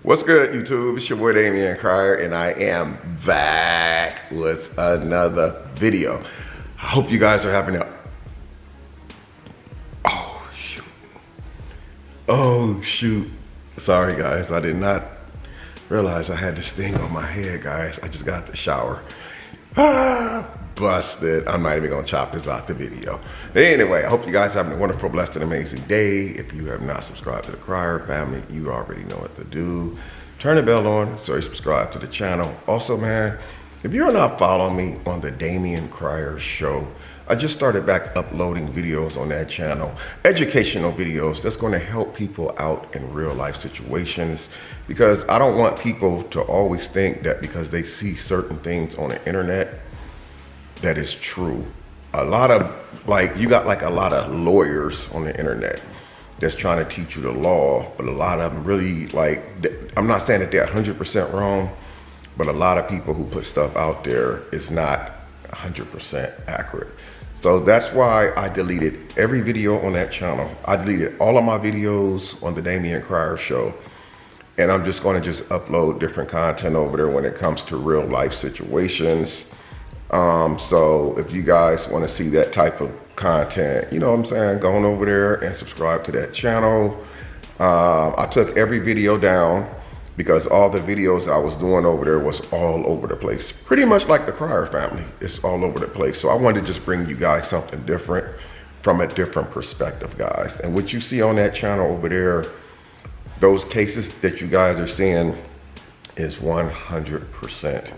What's good, YouTube? It's your boy Damian Cryer, and I am back with another video. I hope you guys are having a... Oh, shoot. Oh, shoot. Sorry, guys. I did not realize I had this thing on my head, guys. I just got out the shower. Busted. I'm not even gonna chop this out the video. Anyway, I hope you guys are having a wonderful, blessed, and amazing day. If you have not subscribed to the Cryer family, you already know what to do. Turn the bell on so you subscribe to the channel. Also, man, if you're not following me on the Damian Cryer Show, I just started back uploading videos on that channel, educational videos that's going to help people out in real life situations, because I don't want people to always think that because they see certain things on the internet that is true. A lot of, you got a lot of lawyers on the internet that's trying to teach you the law, but a lot of them really, I'm not saying that they're 100% wrong, but a lot of people who put stuff out there is not 100% accurate. So that's why I deleted every video on that channel. I deleted all of my videos on the Damian Cryer Show, and I'm just going to upload different content over there when it comes to real life situations. So if you guys want to see that type of content, you know what I'm saying, go on over there and subscribe to that channel. I took every video down because all the videos I was doing over there was all over the place. Pretty much like the Cryer family, it's all over the place. So I wanted to just bring you guys something different from a different perspective, guys. And what you see on that channel over there, those cases that you guys are seeing is 100%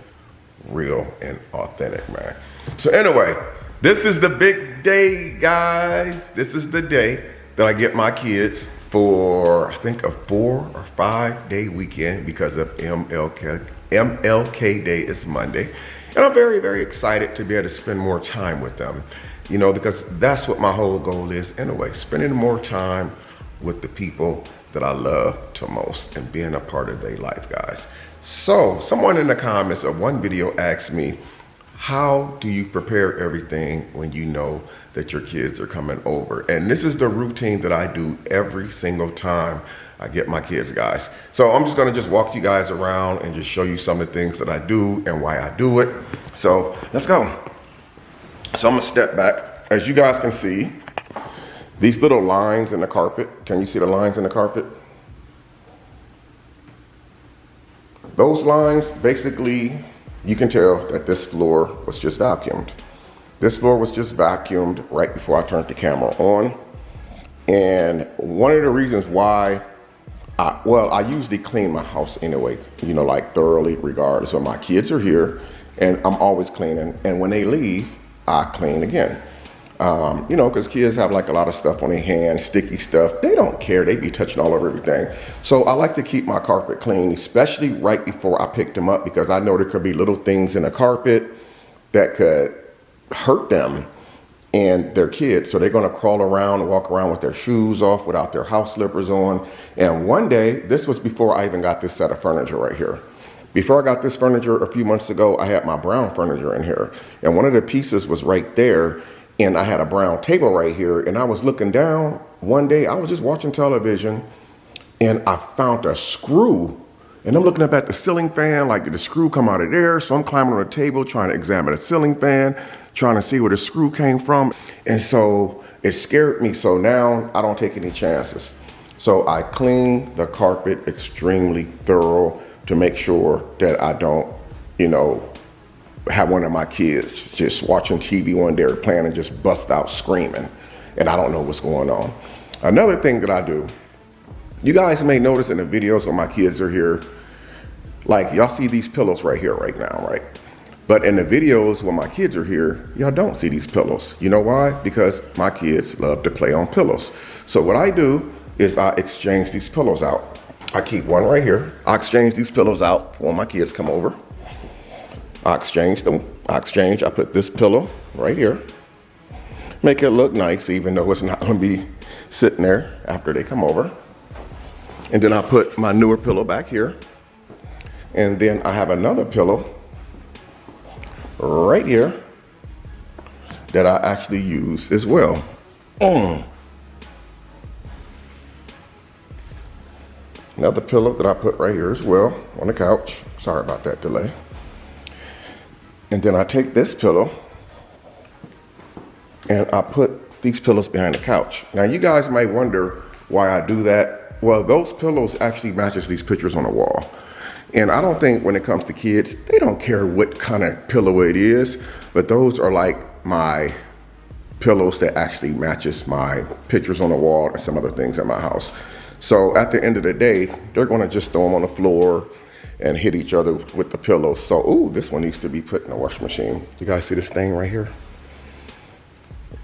real and authentic, man. So anyway, this is the big day, guys. This is the day that I get my kids for, I think, a 4 or 5 day weekend because of MLK Day is Monday. And I'm very, very excited to be able to spend more time with them, you know, because that's what my whole goal is anyway, spending more time with the people that I love to most and being a part of their life, guys. So someone in the comments of one video asked me, how do you prepare everything when you know that your kids are coming over? And this is the routine that I do every single time I get my kids, guys. So I'm just gonna walk you guys around and just show you some of the things that I do and why I do it. So let's go. So I'm gonna step back. As you guys can see, these little lines in the carpet. Can you see the lines in the carpet? Those lines, basically, you can tell that this floor was just vacuumed. This floor was just vacuumed right before I turned the camera on. And one of the reasons why, I usually clean my house anyway, you know, thoroughly regardless. So my kids are here and I'm always cleaning. And when they leave, I clean again. You know, because kids have a lot of stuff on their hands, sticky stuff. They don't care. They be touching all over everything. So I like to keep my carpet clean, especially right before I pick them up, because I know there could be little things in the carpet that could hurt them and their kids. So they're going to crawl around and walk around with their shoes off without their house slippers on. And one day, this was before I even got this set of furniture right here. Before I got this furniture a few months ago, I had my brown furniture in here. And one of the pieces was right there. And I had a brown table right here, and I was looking down one day. I was just watching television, and I found a screw. And I'm looking up at the ceiling fan, did the screw come out of there? So I'm climbing on the table, trying to examine the ceiling fan, trying to see where the screw came from. And so it scared me. So now I don't take any chances. So I clean the carpet extremely thorough to make sure that I don't, you know, have one of my kids just watching TV one day or playing and just bust out screaming, and I don't know what's going on. Another thing that I do, you guys may notice in the videos when my kids are here, y'all see these pillows right here right now, right? But in the videos when my kids are here, y'all don't see these pillows. You know why? Because my kids love to play on pillows. So what I do is I exchange these pillows out. I keep one right here. I exchange these pillows out for when my kids come over. I exchange them. I put this pillow right here. Make it look nice, even though it's not going to be sitting there after they come over. And then I put my newer pillow back here. And then I have another pillow right here that I actually use as well. Another pillow that I put right here as well on the couch. Sorry about that delay. And then I take this pillow and I put these pillows behind the couch. Now you guys might wonder why I do that. Well, those pillows actually matches these pictures on the wall. And I don't think when it comes to kids, they don't care what kind of pillow it is, but those are like my pillows that actually matches my pictures on the wall and some other things in my house. So at the end of the day, they're gonna just throw them on the floor and hit each other with the pillows. So, ooh, this one needs to be put in the washing machine. You guys see this stain right here?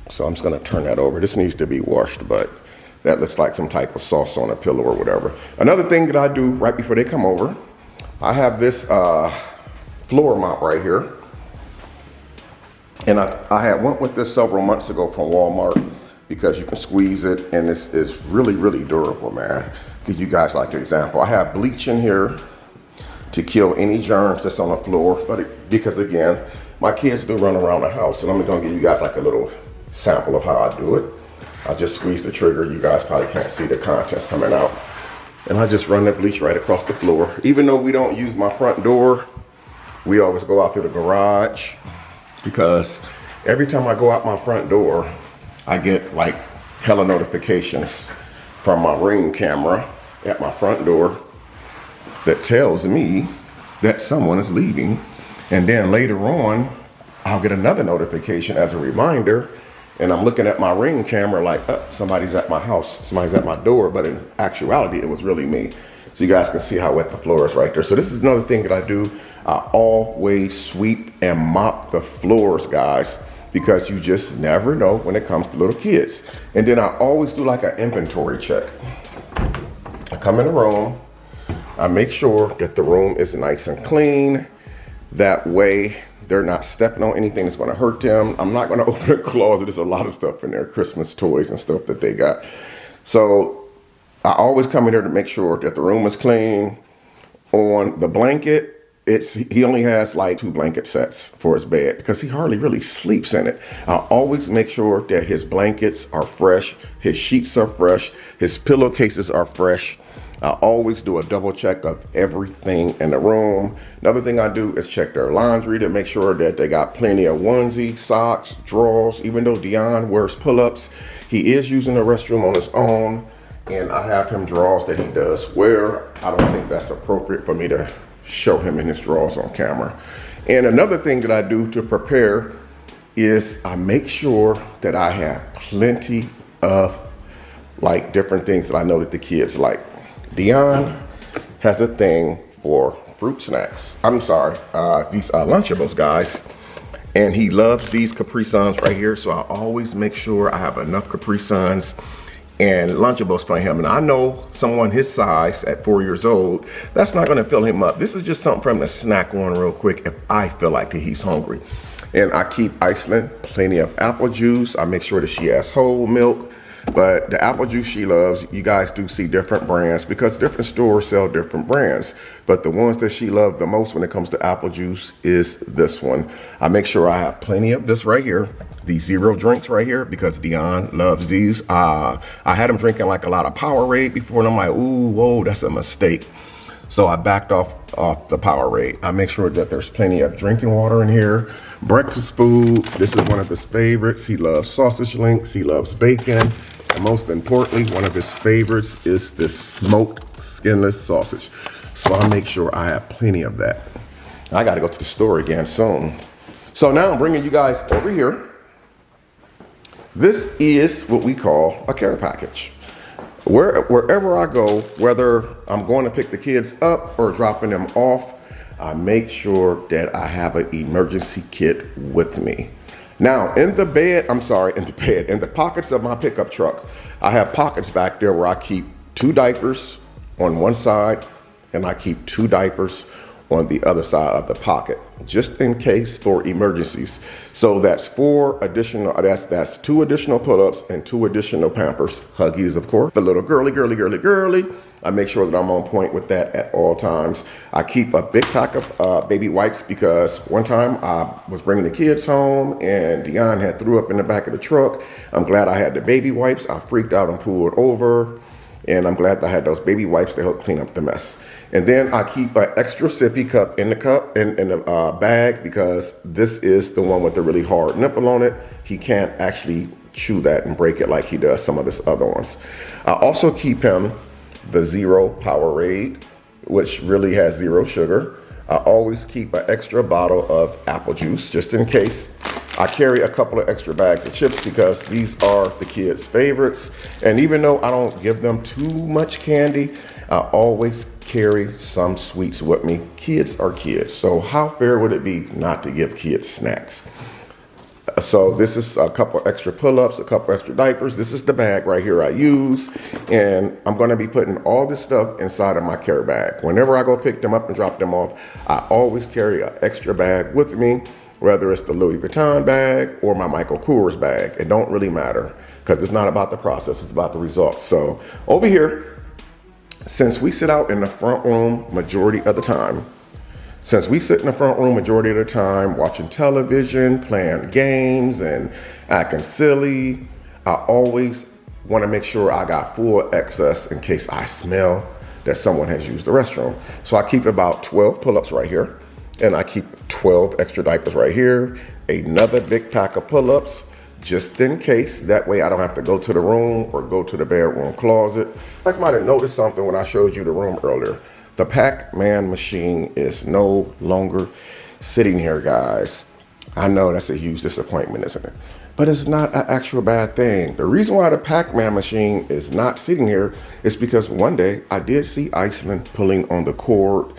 So I'm just gonna turn that over. This needs to be washed, but that looks like some type of sauce on a pillow or whatever. Another thing that I do right before they come over, I have this floor mop right here. And I had went with this several months ago from Walmart because you can squeeze it and it's really, really durable, man. Give you guys like an example. I have bleach in here to kill any germs that's on the floor, because again, my kids do run around the house, and I'm gonna give you guys like a little sample of how I do it. I just squeeze the trigger. You guys probably can't see the contents coming out. And I just run the bleach right across the floor. Even though we don't use my front door, we always go out to the garage, because every time I go out my front door, I get like hella notifications from my Ring camera at my front door that tells me that someone is leaving. And then later on, I'll get another notification as a reminder, and I'm looking at my Ring camera like, oh, somebody's at my house, somebody's at my door, but in actuality, it was really me. So you guys can see how wet the floor is right there. So this is another thing that I do. I always sweep and mop the floors, guys, because you just never know when it comes to little kids. And then I always do like an inventory check. I come in the room, I make sure that the room is nice and clean. That way they're not stepping on anything that's gonna hurt them. I'm not gonna open a closet. There's a lot of stuff in there, Christmas toys and stuff that they got. So I always come in there to make sure that the room is clean. On the blanket, he only has like 2 blanket sets for his bed because he hardly really sleeps in it. I always make sure that his blankets are fresh, his sheets are fresh, his pillowcases are fresh. I always do a double check of everything in the room. Another thing I do is check their laundry to make sure that they got plenty of onesies, socks, drawers. Even though Dion wears pull-ups, he is using the restroom on his own, and I have him drawers that he does wear. I don't think that's appropriate for me to show him in his drawers on camera. And another thing that I do to prepare is I make sure that I have plenty of like different things that I know that the kids like. Dion has a thing for fruit snacks. I'm sorry, these Lunchables, guys. And he loves these Capri Suns right here. So I always make sure I have enough Capri Suns and Lunchables for him. And I know someone his size at 4 years old, that's not gonna fill him up. This is just something for him to snack on real quick if I feel like that he's hungry. And I keep Iceland plenty of apple juice. I make sure that she has whole milk. But the apple juice she loves, you guys do see different brands because different stores sell different brands. But the ones that she loved the most when it comes to apple juice is this one. I make sure I have plenty of this right here, these zero drinks right here, because Dion loves these. I had him drinking like a lot of Powerade before, and I'm like, ooh, whoa, that's a mistake. So I backed off the Powerade. I make sure that there's plenty of drinking water in here. Breakfast food, this is one of his favorites. He loves sausage links, he loves bacon. And most importantly, one of his favorites is this smoked skinless sausage. So I make sure I have plenty of that. I gotta go to the store again soon. So now I'm bringing you guys over here. This is what we call a care package. Wherever I go, whether I'm going to pick the kids up or dropping them off, I make sure that I have an emergency kit with me. Now, in the pockets of my pickup truck, I have pockets back there where I keep 2 diapers on one side and I keep 2 diapers on the other side of the pocket, just in case for emergencies. So that's 2 additional pull-ups and 2 additional Pampers, Huggies, of course. The little girly. I make sure that I'm on point with that at all times. I keep a big pack of baby wipes because one time I was bringing the kids home and Dion had threw up in the back of the truck. I'm glad I had the baby wipes. I freaked out and pulled over. And I'm glad that I had those baby wipes to help clean up the mess. And then I keep an extra sippy cup in the bag, because this is the one with the really hard nipple on it. He can't actually chew that and break it like he does some of his other ones. I also keep him the Zero Powerade, which really has zero sugar. I always keep an extra bottle of apple juice just in case. I carry a couple of extra bags of chips because these are the kids' favorites. And even though I don't give them too much candy, I always carry some sweets with me. Kids are kids, so how fair would it be not to give kids snacks? So this is a couple extra pull-ups, a couple extra diapers. This is the bag right here I use. And I'm gonna be putting all this stuff inside of my care bag. Whenever I go pick them up and drop them off, I always carry an extra bag with me, whether it's the Louis Vuitton bag or my Michael Kors bag. It don't really matter, because it's not about the process, it's about the results. So over here, since we sit out in the front room majority of the time, watching television, playing games, and acting silly, I always want to make sure I got full access in case I smell that someone has used the restroom. So I keep about 12 pull-ups right here, and I keep 12 extra diapers right here, another big pack of pull-ups, just in case. That way I don't have to go to the room or go to the bedroom closet. I might have noticed something when I showed you the room earlier. The Pac-Man machine is no longer sitting here, guys. I know that's a huge disappointment, isn't it? But it's not an actual bad thing. The reason why the Pac-Man machine is not sitting here is because one day I did see Iceland pulling on the cord,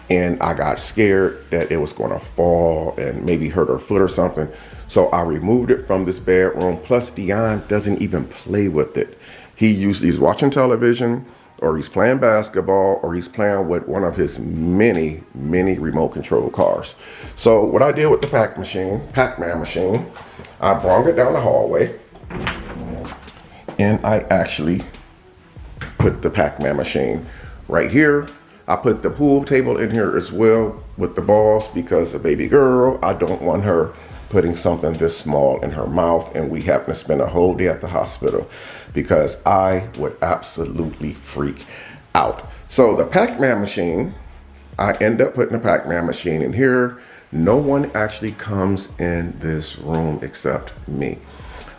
and I got scared that it was gonna fall and maybe hurt her foot or something. So I removed it from this bedroom. Plus Dion doesn't even play with it. He usually is watching television, or he's playing basketball, or he's playing with one of his many remote control cars. So what I did with the Pac-Man machine, I brought it down the hallway, and I actually put the Pac-Man machine right here. I put the pool table in here as well with the balls, because a baby girl, I don't want her putting something this small in her mouth, and we happen to spend a whole day at the hospital, because I would absolutely freak out. So the Pac-Man machine, I end up putting the Pac-Man machine in here. No one actually comes in this room except me.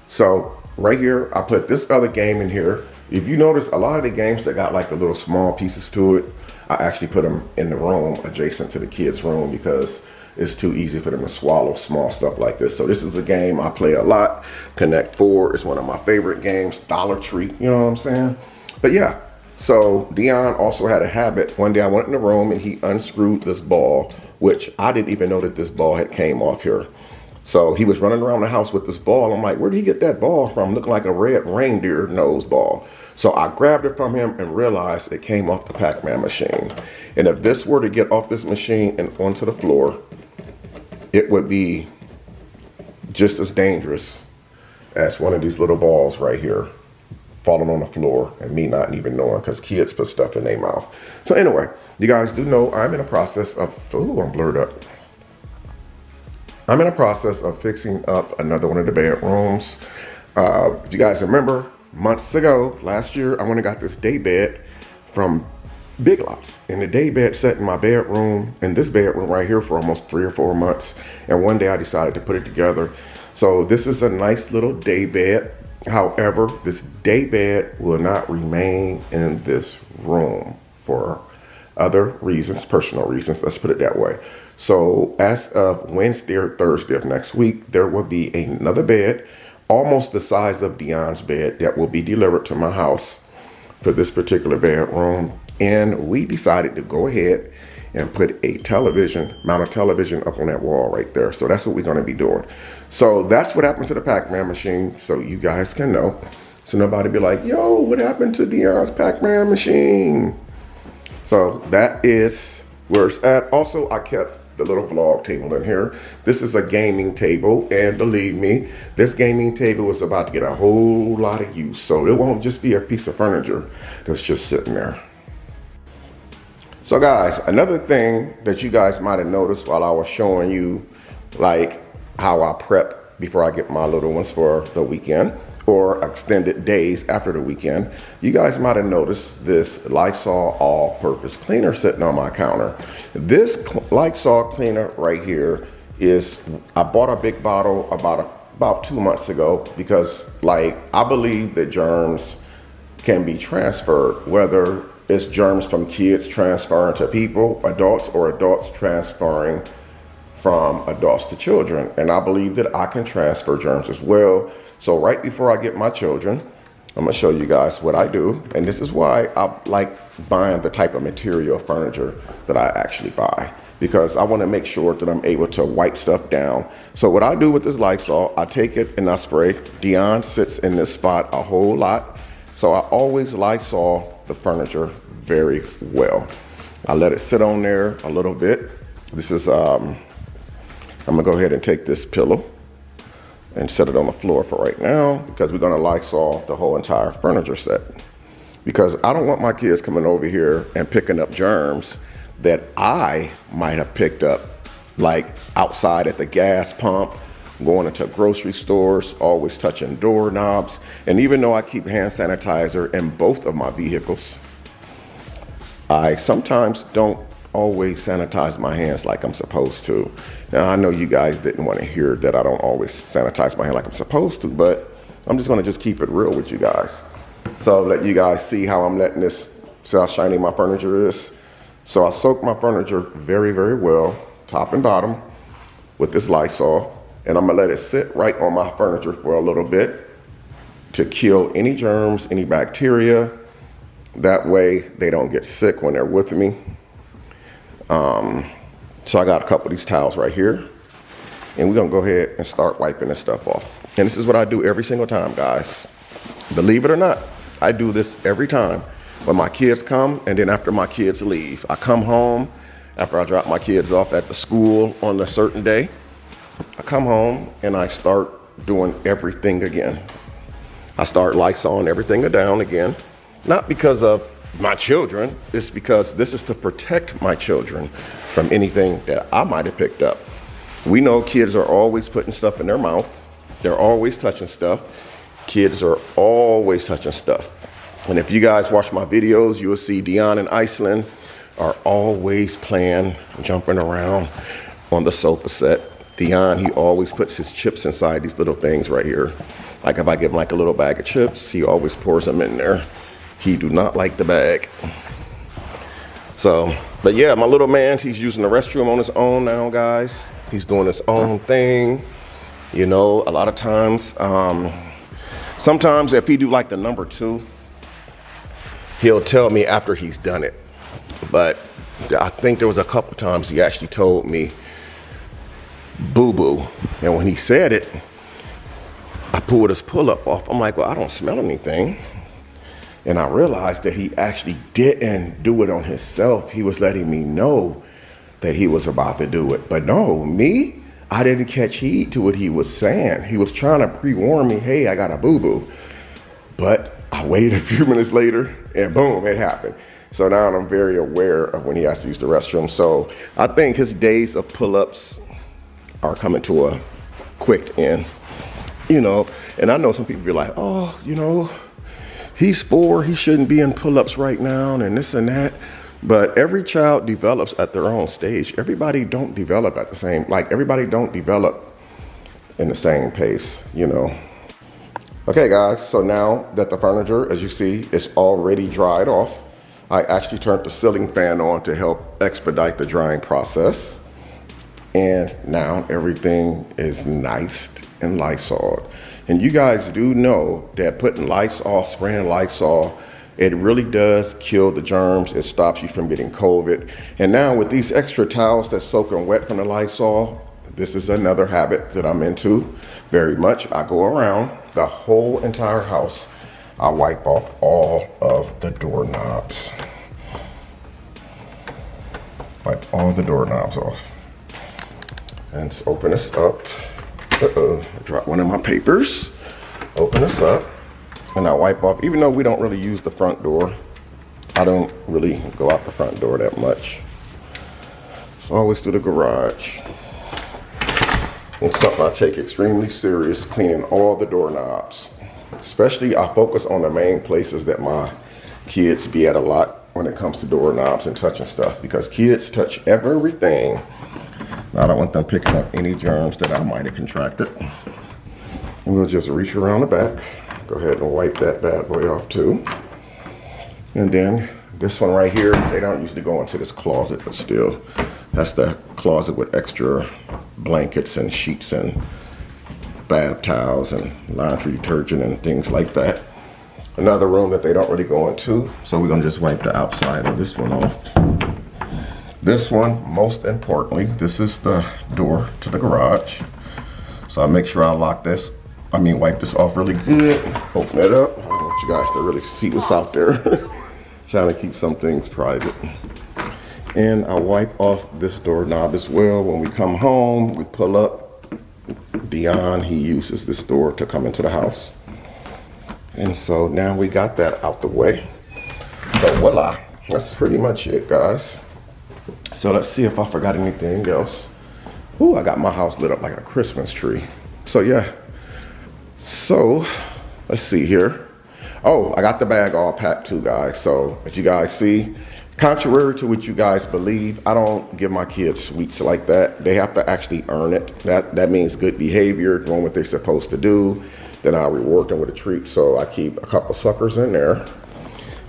So right here, I put this other game in here. If you notice, a lot of the games that got like the little small pieces to it, I actually put them in the room adjacent to the kids' room, because it's too easy for them to swallow small stuff like this. So this is a game I play a lot. Connect 4 is one of my favorite games. Dollar Tree, you know what I'm saying? But yeah, so Dion also had a habit. One day I went in the room and he unscrewed this ball, which I didn't even know that this ball had came off here. So he was running around the house with this ball. I'm like, where did he get that ball from? Looking like a red reindeer nose ball. So I grabbed it from him and realized it came off the Pac-Man machine. And if this were to get off this machine and onto the floor, it would be just as dangerous as one of these little balls right here falling on the floor and me not even knowing, because kids put stuff in their mouth. So anyway, you guys do know I'm in a process of, I'm blurred up. I'm in a process of fixing up another one of the bedrooms. If you guys remember, months ago, last year, I went and got this day bed from Big Lots. And the day bed sat in my bedroom, in this bedroom right here, for almost 3 or 4 months. And one day I decided to put it together. So this is a nice little day bed. However, this day bed will not remain in this room for other reasons, personal reasons, let's put it that way. So as of Wednesday or Thursday of next week, there will be another bed, almost the size of Dion's bed, that will be delivered to my house for this particular bedroom. And we decided to go ahead and put a television, mount a television up on that wall right there. So that's what we're gonna be doing. So that's what happened to the Pac-Man machine, so you guys can know. So nobody be like, yo, what happened to Dion's Pac-Man machine? So that is where it's at. Also, I kept the little vlog table in here. This is a gaming table, and believe me, this gaming table is about to get a whole lot of use. So it won't just be a piece of furniture that's just sitting there. So guys, another thing that you guys might have noticed while I was showing you like how I prep before I get my little ones for the weekend, or extended days after the weekend, you guys might have noticed this Lysol all-purpose cleaner sitting on my counter. This Lysol cleaner right here is, I bought a big bottle about 2 months ago because like I believe that germs can be transferred, whether it's germs from kids transferring to people, adults, or adults transferring from adults to children. And I believe that I can transfer germs as well. So right before I get my children, I'm gonna show you guys what I do. And this is why I like buying the type of material furniture that I actually buy, because I wanna make sure that I'm able to wipe stuff down. So what I do with this Lysol, I take it and I spray. Dion sits in this spot a whole lot. So I always Lysol the furniture very well. I let it sit on there a little bit. This is, I'm gonna go ahead and take this pillow and set it on the floor for right now, because we're gonna Lysol the whole entire furniture set. Because I don't want my kids coming over here and picking up germs that I might have picked up, like outside at the gas pump, going into grocery stores, always touching doorknobs. And even though I keep hand sanitizer in both of my vehicles, I sometimes don't always sanitize my hands like I'm supposed to. Now, I know you guys didn't want to hear that I don't always sanitize my hand like I'm supposed to, but I'm just gonna just keep it real with you guys. So I'll let you guys see how I'm letting this, see how shiny my furniture is. So I soak my furniture very, very well, top and bottom, with this Lysol, and I'm gonna let it sit right on my furniture for a little bit to kill any germs, any bacteria. That way they don't get sick when they're with me. So I got a couple of these towels right here, and we're gonna go ahead and start wiping this stuff off. And this is what I do every single time, guys. Believe it or not, I do this every time. When my kids come, and then after my kids leave. I come home, after I drop my kids off at the school on a certain day, I come home and I start doing everything again. I start Lysoling everything down again, not because of my children, it's because this is to protect my children from anything that I might have picked up. We know kids are always putting stuff in their mouth. They're always touching stuff. Kids are always touching stuff. And if you guys watch my videos, you will see Dion and Iceland are always playing, jumping around on the sofa set. Dion, he always puts his chips inside these little things right here. Like if I give him like a little bag of chips, he always pours them in there. He do not like the bag. So, but yeah, my little man, he's using the restroom on his own now, guys. He's doing his own thing. You know, a lot of times, sometimes if he do like the number 2, he'll tell me after he's done it. But I think there was a couple times he actually told me, boo-boo. And when he said it, I pulled his pull-up off. I'm like, well, I don't smell anything. And I realized that he actually didn't do it on himself. He was letting me know that he was about to do it. But no, me, I didn't catch heed to what he was saying. He was trying to pre-warn me, hey, I got a boo-boo. But I waited a few minutes later and boom, it happened. So now I'm very aware of when he has to use the restroom. So I think his days of pull-ups are coming to a quick end, you know. And I know some people be like, oh, you know, he's 4, he shouldn't be in pull-ups right now and this and that. But every child develops at their own stage. Everybody don't develop at the same, like everybody don't develop in the same pace, you know. Okay guys, so now that the furniture, as you see, is already dried off, I actually turned the ceiling fan on to help expedite the drying process. And now everything is nice and Lysol. And you guys do know that putting Lysol, spraying Lysol, it really does kill the germs. It stops you from getting COVID. And now with these extra towels that's soaking wet from the Lysol, this is another habit that I'm into very much. I go around the whole entire house. I wipe off all of the doorknobs. Wipe all the doorknobs off. And let's open this up. Uh-oh, I dropped one of my papers. Open this up, and I wipe off. Even though we don't really use the front door, I don't really go out the front door that much. It's always through the garage. It's something I take extremely serious, cleaning all the doorknobs. Especially I focus on the main places that my kids be at a lot when it comes to doorknobs and touching stuff, because kids touch everything. I don't want them picking up any germs that I might have contracted. And we'll just reach around the back. Go ahead and wipe that bad boy off too. And then this one right here, they don't usually go into this closet, but still, that's the closet with extra blankets and sheets and bath towels and laundry detergent and things like that. Another room that they don't really go into, so we're gonna just wipe the outside of this one off. This one, most importantly, this is the door to the garage. So I make sure I lock this, wipe this off really good, open it up. I don't want you guys to really see what's out there. Trying to keep some things private. And I wipe off this doorknob as well. When we come home, we pull up. Dion, he uses this door to come into the house. And so now we got that out the way. So voila, that's pretty much it, guys. So let's see if I forgot anything else. Ooh, I got my house lit up like a Christmas tree. So yeah, so let's see here. Oh, I got the bag all packed too, guys. So as you guys see, contrary to what you guys believe, I don't give my kids sweets like that. They have to actually earn it. That means good behavior, doing what they're supposed to do. Then I reward them with a treat. So I keep a couple suckers in there.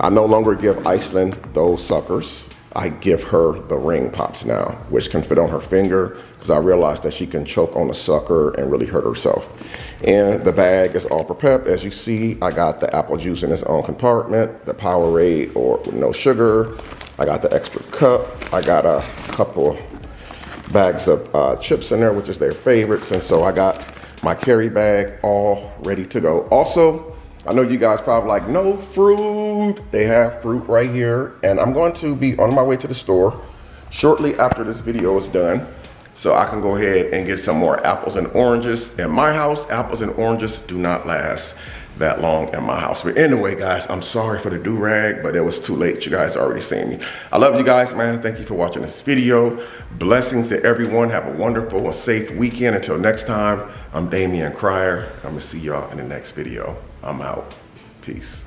I no longer give Iceland those suckers. I give her the ring pops now, which can fit on her finger, because I realized that she can choke on the sucker and really hurt herself. And the bag is all prepped. As you see, I got the apple juice in its own compartment, the Powerade or with no sugar. I got the extra cup. I got a couple bags of chips in there, which is their favorites. And so I got my carry bag all ready to go. Also, I know you guys probably like, no fruit. They have fruit right here. And I'm going to be on my way to the store shortly after this video is done, so I can go ahead and get some more apples and oranges. In my house, apples and oranges do not last that long in my house. But anyway, guys, I'm sorry for the do-rag, but it was too late. You guys already seen me. I love you guys, man. Thank you for watching this video. Blessings to everyone. Have a wonderful and safe weekend. Until next time, I'm Damian Cryer. I'm gonna see y'all in the next video. I'm out. Peace.